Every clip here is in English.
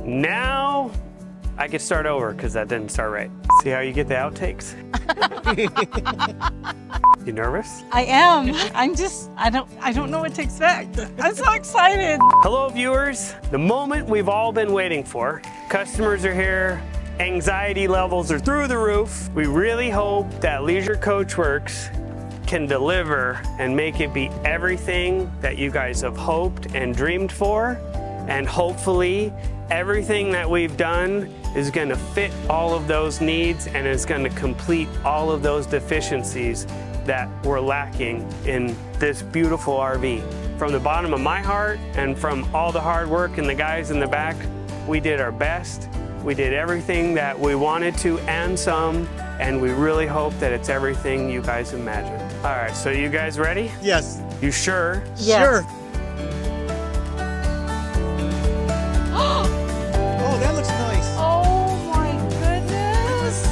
Now I can start over because that didn't start right. See how you get the outtakes? You nervous? I am. I don't know what to expect. I'm so excited. Hello viewers, the moment we've all been waiting for. Customers are here, anxiety levels are through the roof. We really hope that Leisure Coachworks can deliver and make it be everything that you guys have hoped and dreamed for. And hopefully everything that we've done is going to fit all of those needs and is going to complete all of those deficiencies that we're lacking in this beautiful RV. From the bottom of my heart and from all the hard work and the guys in the back, we did our best. We did everything that we wanted to and some, and we really hope that it's everything you guys imagined. All right, so you guys ready? Yes. You sure? Yes. Sure. Oh, that looks nice. Oh my goodness.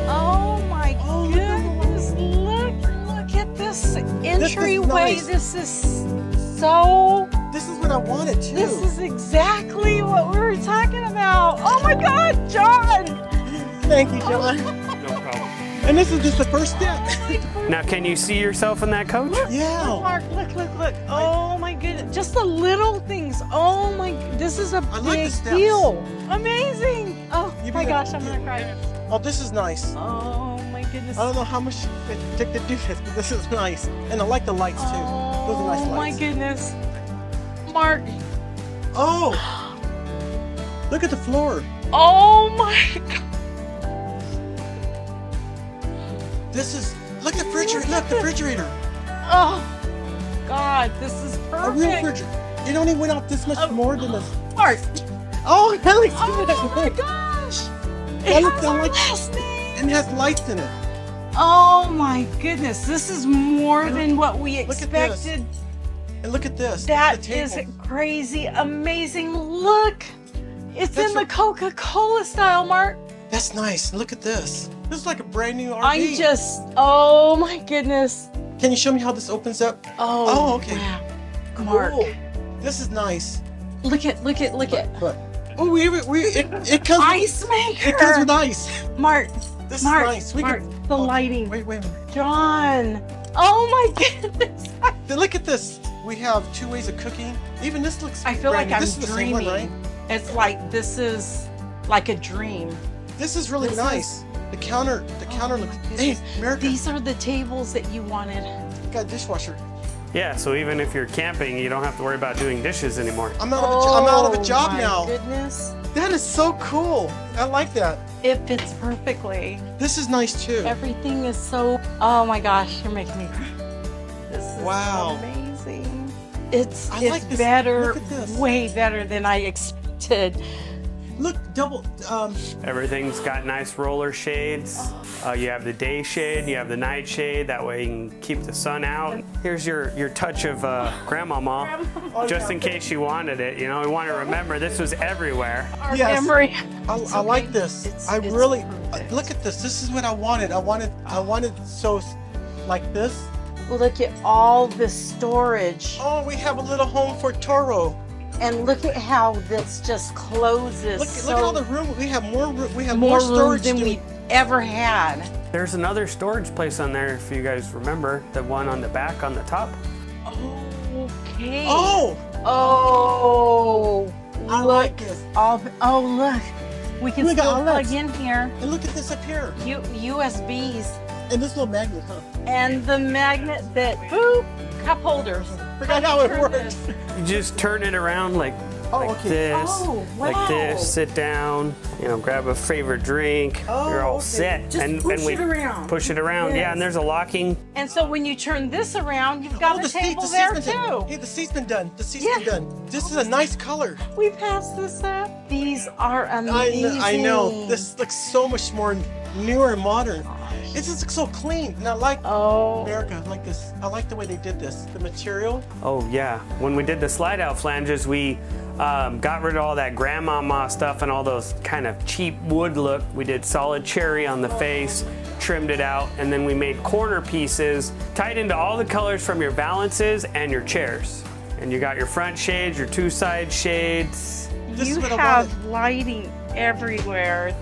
Oh my goodness. Look at this entryway. This is so... This is what I wanted too. This is exactly what we were talking about. Oh my God, John. Thank you, John. No problem. And this is just the first step. Now, can you see yourself in that coach? Yeah. Look, Mark, look. Oh my goodness. Just the little things. Oh my, this is a big deal. Amazing. Oh my gosh, I'm gonna cry. Oh, this is nice. Oh my goodness. I don't know how much it took to do this, but this is nice. And I like the lights too. Those are nice lights. Oh my goodness. Mark. Oh. Look at the floor. Oh my God. This is, look at the refrigerator. Look, the refrigerator. Oh God, this is perfect. A real refrigerator. It only went out this much more than this. Mark. Oh, that looks Oh good. my gosh. That It looks has our like, last name. and it has lights in it. Oh my goodness, this is more than what we Look at this. expected. And look at this. That the is table. crazy, amazing. Look, it's That's in the Coca-Cola style, Mark. That's nice. Look at this. This is like a brand new RV. I just, oh my goodness. Can you show me how this opens up? Oh, okay. wow. Mark, Cool. This is nice. look at. But oh, it comes. Ice maker. It comes with ice. Mark, This Mark, is nice. Mark, the lighting. Wait. John. Oh my goodness. Look at this. We have 2 ways of cooking. Even this looks. I feel brand like new. I'm This is the same one, dreaming. right? It's like this is like a dream. This is really This nice. The counter Oh my looks. goodness. Hey, America. These are the tables that you wanted. Got a dishwasher. Yeah, so even if you're camping, you don't have to worry about doing dishes anymore. I'm out of a job my now. Goodness. That is so cool. I like that. It fits perfectly. This is nice too. Everything is so, oh my gosh, you're making me cry. This is Wow. amazing. It's I like this. better, Look at this. way better than I expected. Look, double. Everything's got nice roller shades. You have the day shade, you have the night shade. That way you can keep the sun out. Here's your touch of grandmama, just in case you wanted it. You know, we want to remember this was everywhere. Our Yes. memory. I like this. It's really perfect. look at this. This is what I wanted. I wanted so like this. Look at all this storage. Oh, we have a little home for Toro. And look at how this just closes. Look at all the room. We have more room. We have more more room storage than we ever had. There's another storage place on there if you guys remember, the one on the back on the top. Okay. Oh, I look. like this. Oh, look. We can We got still outlets. plug in here. And look at this up here. USBs. And this little magnet, huh? And the magnet that, boop, cup holders. Forgot how it Turn works. this. You just turn it around like okay. this, Oh, like wow. this, sit down, you know, grab a favorite drink, you're all okay. set. Just push we it around. push it around, yeah, Yes. and there's a locking. And so when you turn this around, you've got a table there too. Hey, the seat's been done. The seat's Yeah. been done. This is a nice color. We passed this up. These are amazing. I know. This looks so much more newer and modern. It just looks so clean. And I like America. I like this. I like the way they did this. The material. Oh yeah, when we did the slide out flanges, we got rid of all that grandmama stuff and all those kind of cheap wood look. We did solid cherry on the face, trimmed it out, and then we made corner pieces tied into all the colors from your valances and your chairs. And you got your front shades, your two side shades. You have lighting everywhere.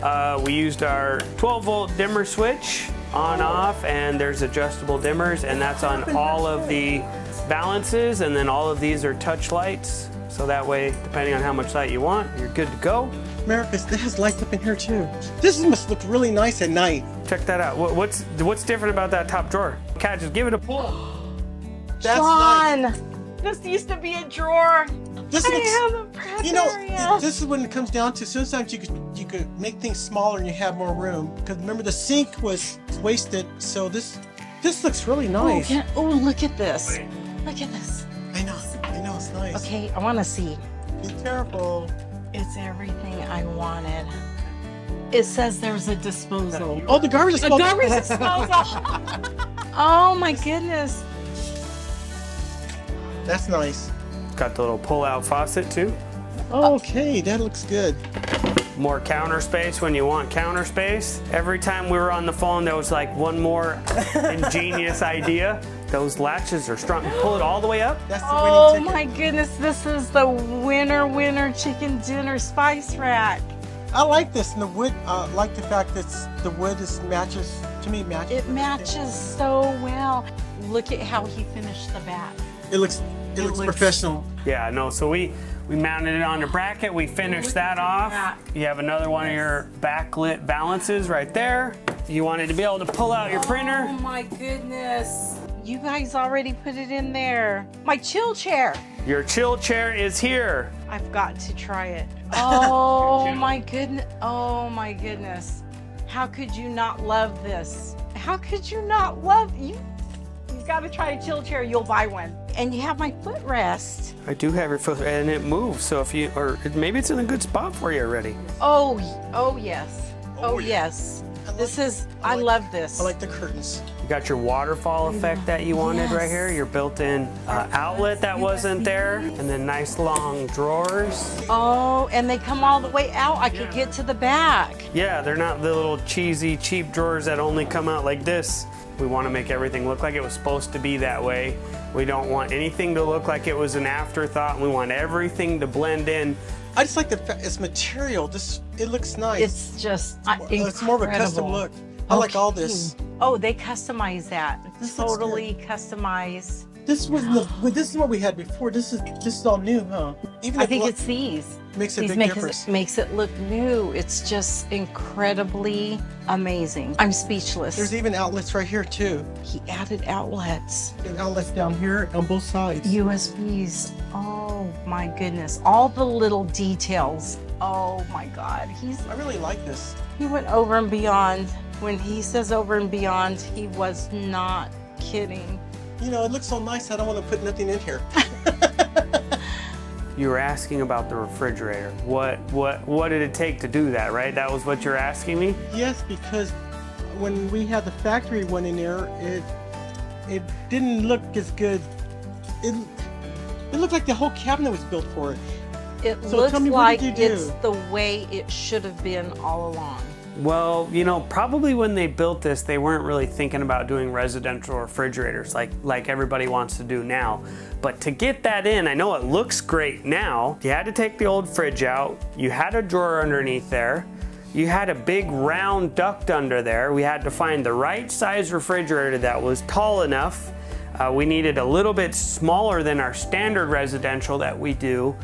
We used our 12-volt dimmer switch on off, and there's adjustable dimmers, and that's on all of the balances, and then all of these are touch lights. So that way, depending on how much light you want, you're good to go. Americus, this has lights up in here too. This must look really nice at night. Check that out. What's different about that top drawer? Kat, just give it a pull. That's Sean, nice. this used to be a drawer. This I looks, have a prep you know, area. this is when it comes down to sometimes you could make things smaller and you have more room. Because remember, the sink was wasted, so this looks really nice. Oh, look at this. Look at this. I know, it's nice. Okay, I want to see. Be careful. It's everything I wanted. It says there's a disposal. Oh, the garbage disposal. A garbage disposal. Oh my goodness. That's nice. Got the little pull-out faucet too. Okay, that looks good. More counter space when you want counter space. Every time we were on the phone, there was like one more ingenious idea. Those latches are strong. Pull it all the way up. That's the Oh winning my ticket. goodness, this is the winner chicken dinner spice rack. I like this, and the wood. Like the fact that the wood matches. To me, matches. It matches so well. Look at how he finished the back. It looks professional. Yeah, no, so we mounted it on a bracket. We finished that off. You have another one of your backlit balances right there. You wanted to be able to pull out your printer. Oh my goodness. You guys already put it in there. My chill chair. Your chill chair is here. I've got to try it. Oh my goodness. Oh my goodness. How could you not love this? How could you not love you? You've got to try a chill chair. You'll buy one. And you have my footrest. I do have your foot, and it moves. So if you, or maybe it's in a good spot for you already. Oh yes. Oh yes. This is, I love this. I like the curtains. You got your waterfall effect that you wanted right here. Your built-in outlet that wasn't there, and then nice long drawers. Oh, and they come all the way out. I could get to the back. Yeah, they're not the little cheesy, cheap drawers that only come out like this. We want to make everything look like it was supposed to be that way. We don't want anything to look like it was an afterthought. We want everything to blend in. I just like the fact it's material. It looks nice. It's just incredible. It's more of a custom look. I like all this. Oh, they customize that. Totally customize. This was this is what we had before. This is all new, huh? Even I think it's these. Makes a big difference. Makes it look new. It's just incredibly amazing. I'm speechless. There's even outlets right here too. He added outlets. And outlets down here on both sides. USBs. Oh my goodness. All the little details. Oh my God. I really like this. He went over and beyond. When he says over and beyond, he was not kidding. You know, it looks so nice, I don't want to put nothing in here. You were asking about the refrigerator. What did it take to do that, right? That was what you're asking me? Yes, because when we had the factory one in there, it didn't look as good. It looked like the whole cabinet was built for it. It So looks tell me, what like did you do? it's the way it should have been all along. Well, you know, probably when they built this, they weren't really thinking about doing residential refrigerators like everybody wants to do now. But to get that in, I know it looks great now. You had to take the old fridge out. You had a drawer underneath there. You had a big round duct under there. We had to find the right size refrigerator that was tall enough. We needed a little bit smaller than our standard residential that we do.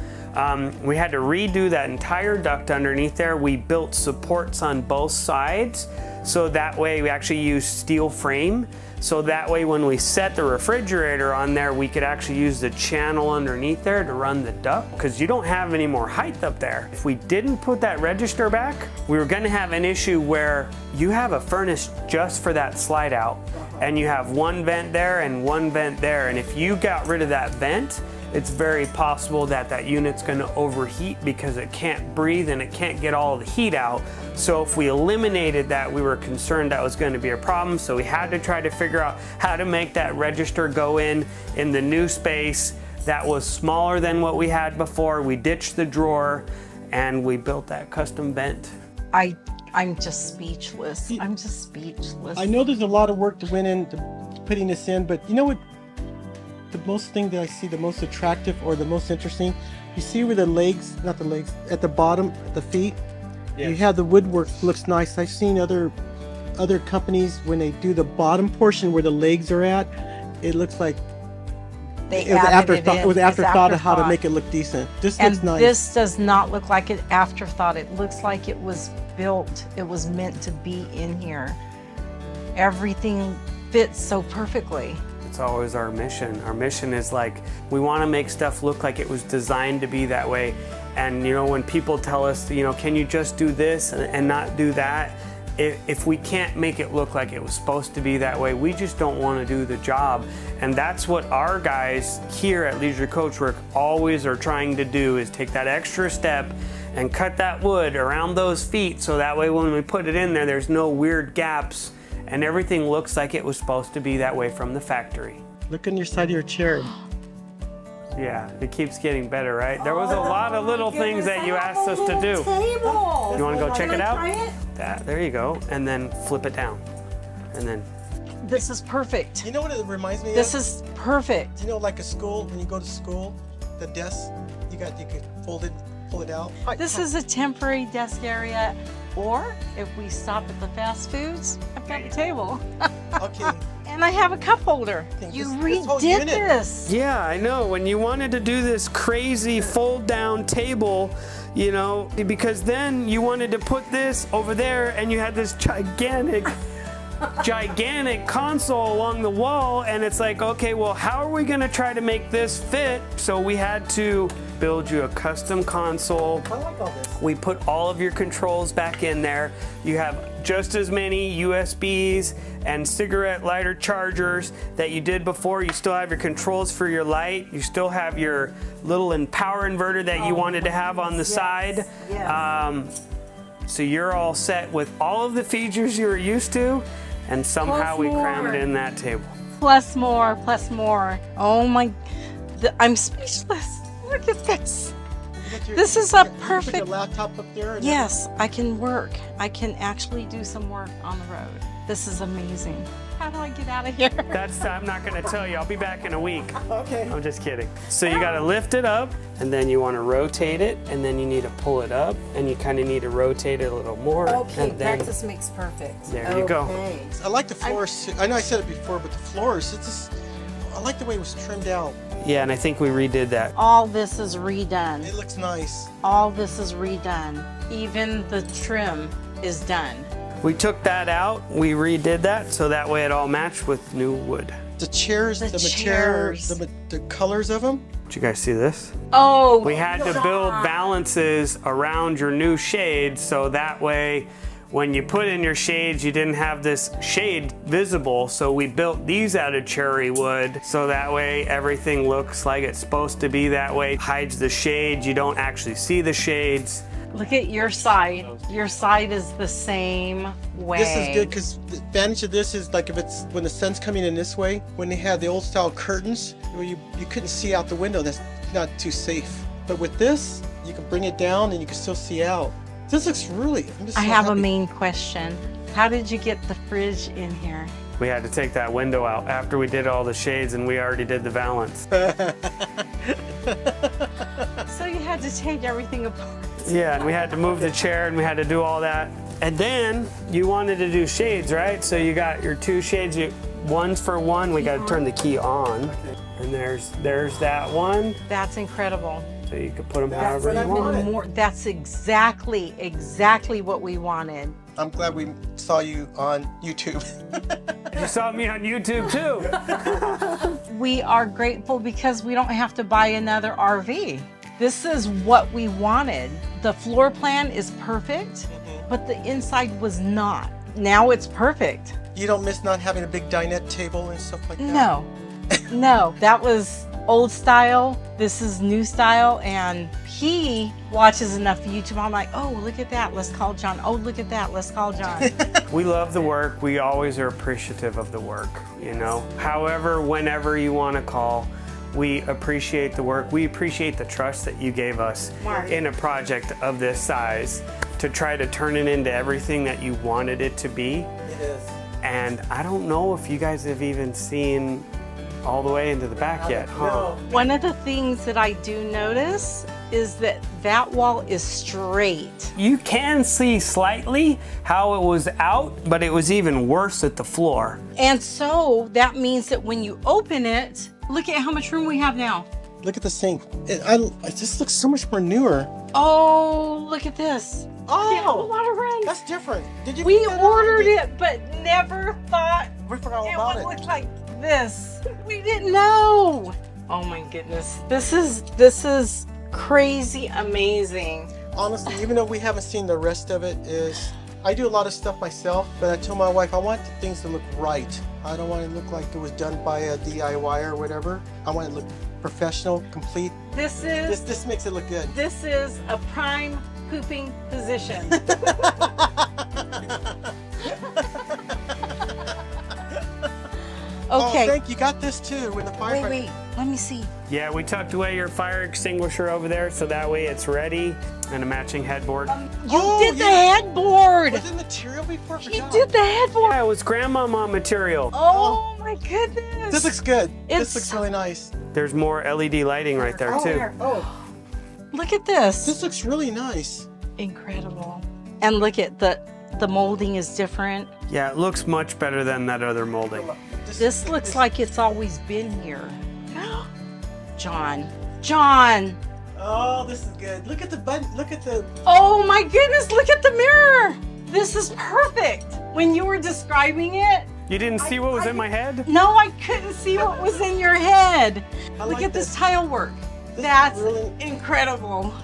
We had to redo that entire duct underneath there. We built supports on both sides, so that way we actually used steel frame. So that way when we set the refrigerator on there, we could actually use the channel underneath there to run the duct, because you don't have any more height up there. If we didn't put that register back, we were gonna have an issue where you have a furnace just for that slide out, and you have one vent there and one vent there, and if you got rid of that vent, it's very possible that that unit's going to overheat because it can't breathe and it can't get all the heat out. So if we eliminated that, we were concerned that was going to be a problem. So we had to try to figure out how to make that register go in the new space that was smaller than what we had before. We ditched the drawer and we built that custom vent. I'm just speechless. I'm just speechless. I know there's a lot of work that went into putting this in, but you know what? The most thing that I see the most attractive or the most interesting, You see where the legs, not the legs, at the bottom, at the feet, Yes. you have the woodwork, looks nice. I've seen other companies, when they do the bottom portion where the legs are at, it looks like it was afterthought. It was afterthought of how to make it look decent. This looks nice. This does not look like an afterthought. It looks like it was built. It was meant to be in here. Everything fits so perfectly. It's always our mission. Our mission is like, we want to make stuff look like it was designed to be that way. And you know, when people tell us, you know, can you just do this and not do that? If we can't make it look like it was supposed to be that way, we just don't want to do the job. And that's what our guys here at Leisure Coachworks always are trying to do, is take that extra step and cut that wood around those feet, so that way when we put it in there, there's no weird gaps and everything looks like it was supposed to be that way from the factory. Look on your side of your chair. Yeah, it keeps getting better, right? There was a lot of little things that you asked us to do. You want to go check it out? There you go. And then flip it down. And then. This is perfect. You know what it reminds me of? This is perfect. You know, like a school, when you go to school, the desk, you could pull it out. This is a temporary desk area, or if we stop at the fast foods, I've got a table. Okay. And I have a cup holder. You redid this. Yeah, I know. When you wanted to do this crazy fold-down table, you know, because then you wanted to put this over there and you had this gigantic console along the wall, and it's like, okay, well, how are we going to try to make this fit? So we had to build you a custom console. I like all this. We put all of your controls back in there. You have just as many USBs and cigarette lighter chargers that you did before. You still have your controls for your light. You still have your little power inverter that you wanted to have on the side. Yes. So you're all set with all of the features you were used to, and somehow we crammed in that table. Plus more, plus more. Oh my, I'm speechless. Look at this. This is a perfect. You put your laptop up there. Yes, I can work. I can actually do some work on the road. This is amazing. How do I get out of here? I'm not going to tell you. I'll be back in a week. Okay. I'm just kidding. So you got to lift it up, and then you want to rotate it, and then you need to pull it up, and you kind of need to rotate it a little more. Okay, and then, practice makes perfect. There you go. I like the floors. I know I said it before, but the floors, I like the way it was trimmed out. Yeah, and I think we redid that. All this is redone. It looks nice. All this is redone. Even the trim is done. We took that out, we redid that, so that way it all matched with new wood. The chairs, the chairs. the colors of them. Did you guys see this? Oh, We had to build balances around your new shades, so that way when you put in your shades, you didn't have this shade visible. So we built these out of cherry wood, so that way everything looks like it's supposed to be that way. Hides the shades, you don't actually see the shades. Look at your side. Your side is the same way. This is good because the advantage of this is like if it's when the sun's coming in this way, when they had the old style curtains where you couldn't see out the window, that's not too safe. But with this, you can bring it down and you can still see out. This looks really, I'm just so I have happy. a main question. How did you get the fridge in here? We had to take that window out after we did all the shades, and we already did the valance. So you had to take everything apart. Yeah, and we had to move the chair, and we had to do all that. And then you wanted to do shades, right? So you got your two shades, one's for one. We got to turn the key on, and there's that one. That's incredible. So you could put them however you want. That's exactly what we wanted. I'm glad we saw you on YouTube. You saw me on YouTube too. We are grateful because we don't have to buy another RV. This is what we wanted. The floor plan is perfect, but the inside was not. Now it's perfect. You don't miss not having a big dinette table and stuff like that? No, no, that was old style. This is new style, and he watches enough YouTube. I'm like, oh, look at that, let's call John. Oh, look at that, let's call John. We love the work. We always are appreciative of the work, you know. However, whenever you want to call, we appreciate the work. We appreciate the trust that you gave us in a project of this size to try to turn it into everything that you wanted it to be. It is. And I don't know if you guys have even seen all the way into the back yet, huh? No. One of the things that I do notice is that that wall is straight. You can see slightly how it was out, but it was even worse at the floor. And so that means that when you open it, look at how much room we have now. Look at the sink. It just looks so much more newer. Oh, look at this. Oh, Yeah, a lot of room. that's different. Did you? We pick that up? ordered it, but never thought We forgot all it about would it. look like this. We didn't know. Oh my goodness. This is crazy amazing. Honestly, even though we haven't seen the rest of it, I do a lot of stuff myself, but I told my wife I want the things to look right. I don't want it to look like it was done by a DIY or whatever. I want it to look professional, complete. This makes it look good. is a prime pooping position. Oh, Okay. thank you. Got this too with the fire. Wait, let me see. Yeah, we tucked away your fire extinguisher over there so that way it's ready, and a matching headboard. You did the headboard. Was it material before? I You forgot. did the headboard. Yeah, it was grandmama material. Oh my goodness. This looks good. It's This looks really nice. There's more LED lighting right there too. Oh, Look at this. this looks really nice. Incredible. And look at the molding is different. Yeah, it looks much better than that other molding. This looks like it's always been here. John. Oh, this is good. Look at the button. Look at the. Oh my goodness, look at the mirror. This is perfect. When you were describing it, You didn't see what was in my head? no, I couldn't see what was in your head. I Look like at this this. tile work. This That's is really. incredible.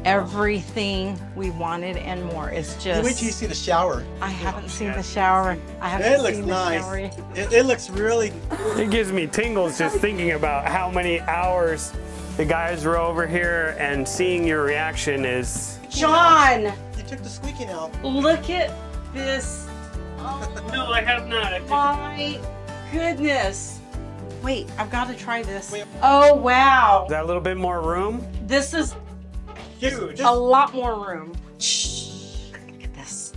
Everything we wanted and more. It's You wait till you just, see the shower. I haven't seen the shower. I haven't It looks seen the nice. shower. It looks really. It gives me tingles just thinking about how many hours the guys were over here, and seeing your reaction is... John, You took the squeaking out. look at this. No, I have not. My goodness. Wait, I've got to try this. Wait. Oh, wow. That little bit more room? This is Huge. a lot more room. Shh. Look at this.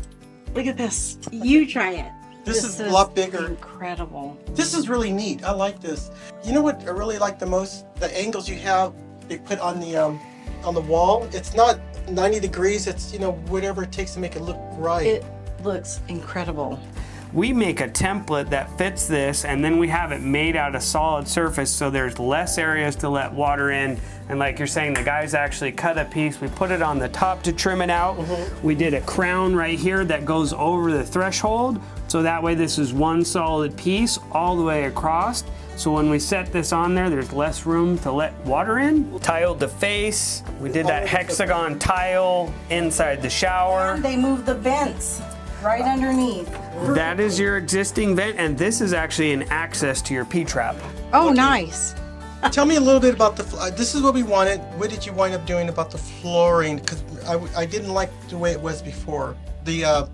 Look at this. You try it. This is a lot bigger. Incredible. This is really neat. I like this. You know what I really like the most? The angles you have. They put on the wall. It's not 90 degrees. It's whatever it takes to make it look right. It looks incredible. We make a template that fits this, and then we have it made out of solid surface so there's less areas to let water in. And like you're saying, the guys actually cut a piece. We put it on the top to trim it out. We did a crown right here that goes over the threshold. So that way this is one solid piece all the way across. So when we set this on there, there's less room to let water in. Tiled the face. We did that hexagon tile inside the shower. They moved the vents right underneath. That is your existing vent, and this is actually an access to your P-trap. Oh, nice. Tell me a little bit about this is what we wanted. What did you wind up doing about the flooring? Because I didn't like the way it was before. The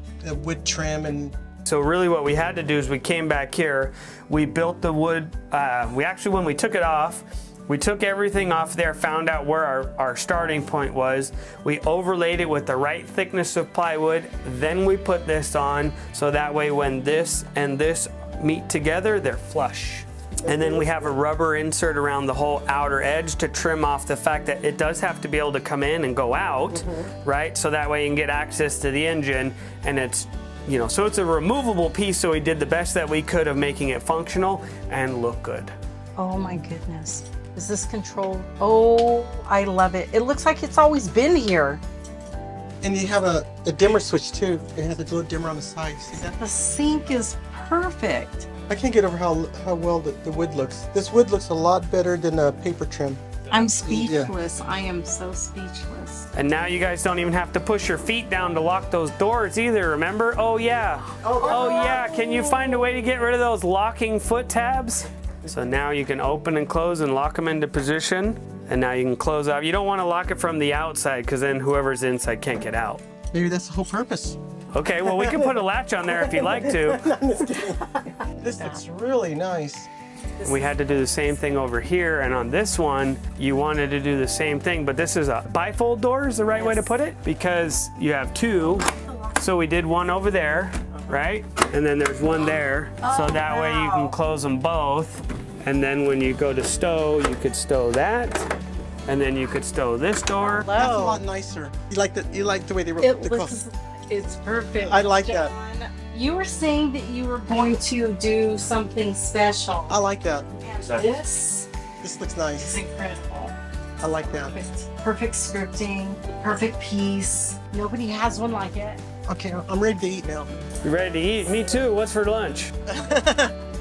wood trim and... So really what we had to do is we came back here, we built the wood, when we took it off, we took everything off there, found out where our starting point was. We overlaid it with the right thickness of plywood. Then we put this on, so that way when this and this meet together, they're flush. And then we have a rubber insert around the whole outer edge to trim off the fact that it does have to be able to come in and go out, right? So that way you can get access to the engine, and it's, so it's a removable piece, so we did the best that we could of making it functional and look good. Oh my goodness. Is this controlled? Oh, I love it. It looks like it's always been here. And you have a dimmer switch too. It has a little dimmer on the side. See that? The sink is perfect. I can't get over how well the wood looks. This wood looks a lot better than the paper trim. I'm speechless. I am so speechless. And now you guys don't even have to push your feet down to lock those doors either, remember? Oh yeah. Oh yeah, can you find a way to get rid of those locking foot tabs? So now you can open and close and lock them into position. And now you can close off. You don't want to lock it from the outside because then whoever's inside can't get out. Maybe that's the whole purpose. Okay, well we can put a latch on there if you'd like to. This looks really nice. We had to do the same thing over here, and on this one, you wanted to do the same thing, but this is a bifold door is the right way to put it, because you have two. So we did one over there, right? And then there's one there, so that way you can close them both. And then when you go to stow, you could stow that. And then you could stow this door. That's a lot nicer. You like the way they wrote It the looks, it's perfect. I like John, that. You were saying that you were going to do something special. I like that. And this This looks is nice. incredible. I like that. Perfect scripting, perfect piece. Nobody has one like it. Okay, I'm ready to eat now. You ready to eat? Me too. What's for lunch?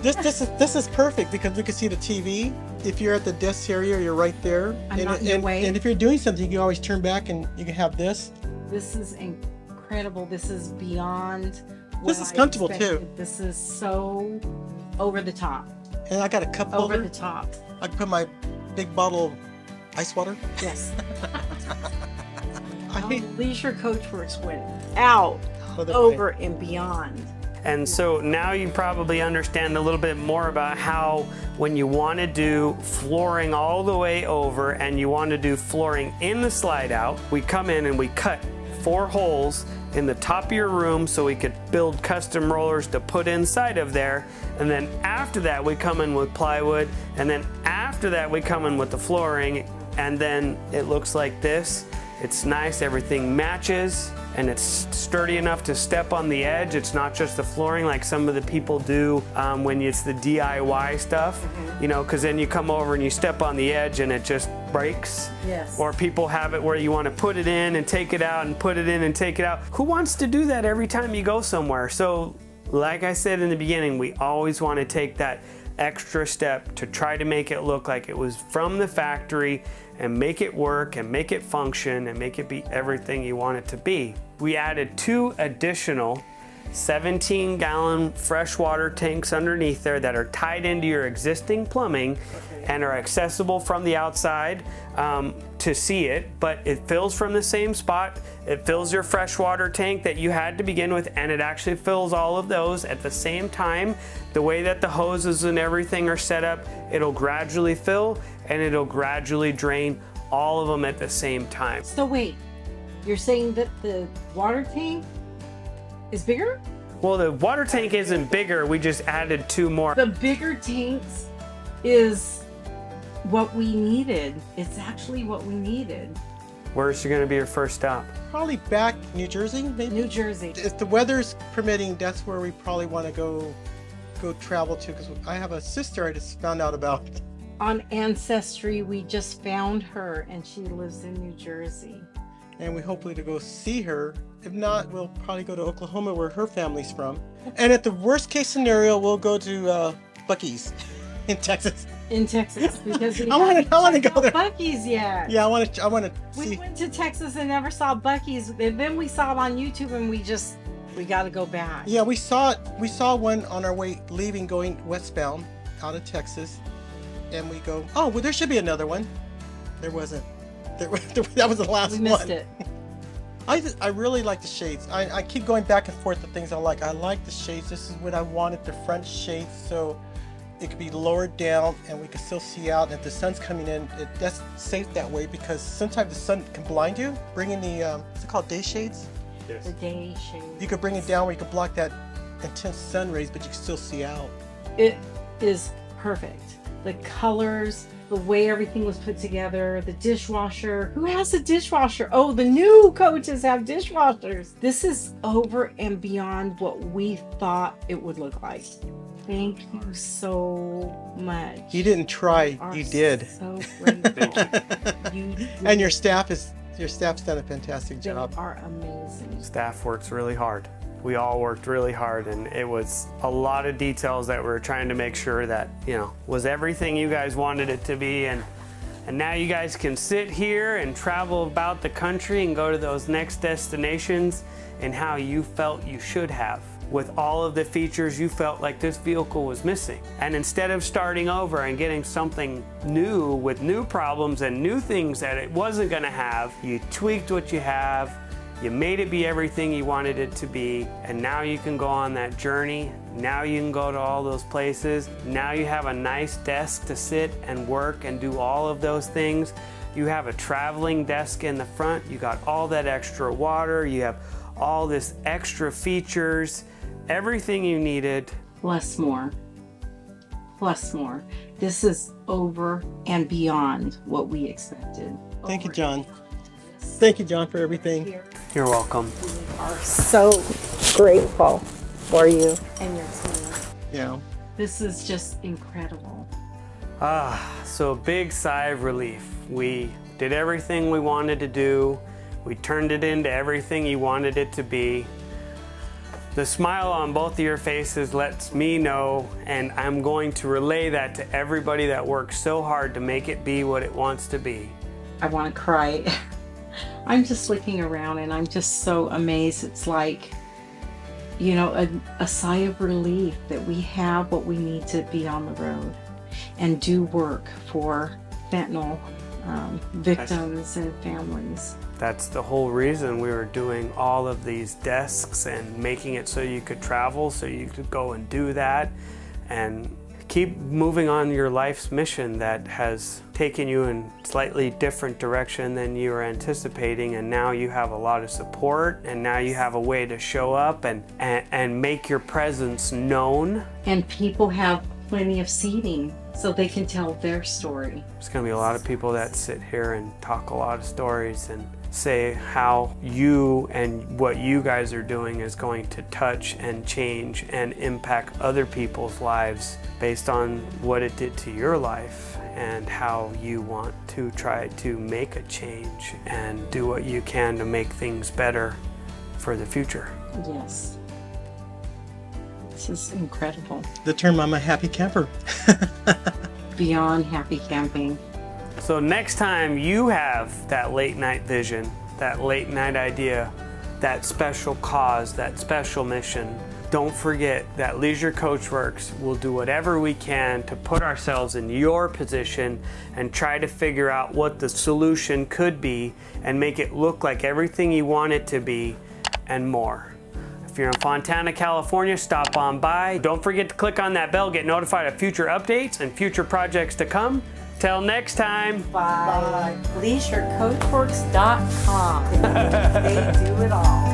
This is perfect because we can see the TV. If you're at the desk area, you're right there. I'm not in your way. And if you're doing something, you can always turn back and you can have this. This is incredible. This is beyond what This is I comfortable, expected. too. This is so over the top. And I got a cup Over holder. the top. I can put my big bottle of ice water. Yes. I hate Leisure Coachworks went out, over and beyond. And so now you probably understand a little bit more about how when you want to do flooring all the way over and you want to do flooring in the slide out, we come in and we cut 4 holes in the top of your room so we could build custom rollers to put inside of there. And then after that we come in with plywood, and then after that we come in with the flooring, and then it looks like this. It's nice, everything matches, and it's sturdy enough to step on the edge. It's not just the flooring like some of the people do when it's the DIY stuff, you know, because then you come over and you step on the edge and it just breaks. Yes. Or people have it where you want to put it in and take it out and put it in and take it out. Who wants to do that every time you go somewhere? So like I said in the beginning, we always want to take that extra step to try to make it look like it was from the factory and make it work and make it function and make it be everything you want it to be. We added 2 additional 17-gallon freshwater tanks underneath there that are tied into your existing plumbing and are accessible from the outside to see it, but it fills from the same spot. It fills your freshwater tank that you had to begin with, and it actually fills all of those at the same time. The way that the hoses and everything are set up, it'll gradually fill and it'll gradually drain all of them at the same time. So wait, you're saying that the water tank is bigger? Well, the water tank isn't bigger, we just added 2 more. The bigger tanks is what we needed. It's actually what we needed. Where's going to be your first stop? probably back New Jersey, maybe. New Jersey. If the weather's permitting, that's where we probably want to go travel to, because I have a sister I just found out about. On Ancestry, we just found her, and she lives in New Jersey. And we hopefully to go see her. If not, we'll probably go to Oklahoma, where her family's from. And at the worst case scenario, we'll go to Buc-ee's in Texas. In Texas, because we I want to go there. Buc-ee's yet. Yeah, I want to see. We went to Texas and never saw Buc-ee's, and then we saw it on YouTube, and we got to go back. Yeah, we saw it. We saw one on our way leaving, going westbound out of Texas, and we go, oh, well, there should be another one. There wasn't. That was the last one. We missed it. I really like the shades. I keep going back and forth to things I like. I like the shades. This is what I wanted, the front shades, so it could be lowered down and we can still see out. And if the sun's coming in, that's safe that way, because sometimes the sun can blind you. Bringing the, what's it called, day shades? Yes. The day shades. You could bring it down where you can block that intense sun rays, but you can still see out. It is perfect. The colors, the way everything was put together, the dishwasher. Who has a dishwasher? Oh, the new coaches have dishwashers. This is over and beyond what we thought it would look like. Thank you so much. You didn't try, you did. So grateful. And your staff's done a fantastic They job. are amazing. Staff works really hard. We all worked really hard, and it was a lot of details that we were trying to make sure that, was everything you guys wanted it to be. And now you guys can sit here and travel about the country and go to those next destinations and how you felt you should have, with all of the features you felt like this vehicle was missing. And instead of starting over and getting something new with new problems and new things that it wasn't gonna have, you tweaked what you have, you made it be everything you wanted it to be, and now you can go on that journey. Now you can go to all those places. Now you have a nice desk to sit and work and do all of those things. You have a traveling desk in the front. You got all that extra water. You have all this extra features, everything you needed. Plus more. Plus more. This is over and beyond what we expected. Thank you, John. Thank you, John, for everything. You're welcome. We are so grateful for you and your team. Yeah. This is just incredible. So big sigh of relief. We did everything we wanted to do. We turned it into everything you wanted it to be. The smile on both of your faces lets me know, and I'm going to relay that to everybody that works so hard to make it be what it wants to be. I want to cry. I'm just looking around and I'm just so amazed. It's like, you know, a sigh of relief that we have what we need to be on the road and do work for fentanyl victims and families. That's the whole reason we were doing all of these desks and making it so you could travel, so you could go and do that and keep moving on your life's mission that has taken you in a slightly different direction than you were anticipating, and now you have a lot of support, and now you have a way to show up and make your presence known. And people have plenty of seating so they can tell their story. There's going to be a lot of people that sit here and talk a lot of stories and say how you and what you guys are doing is going to touch and change and impact other people's lives based on what it did to your life, and how you want to try to make a change and do what you can to make things better for the future. Yes. This is incredible. The term, I'm a happy camper. Beyond happy camping. So next time you have that late night vision, that late night idea, that special cause, that special mission, don't forget that Leisure Coachworks will do whatever we can to put ourselves in your position and try to figure out what the solution could be and make it look like everything you want it to be and more. If you're in Fontana, California, stop on by. Don't forget to click on that bell, get notified of future updates and future projects to come. Till next time. Bye. LeisureCoachworks.com. They do it all.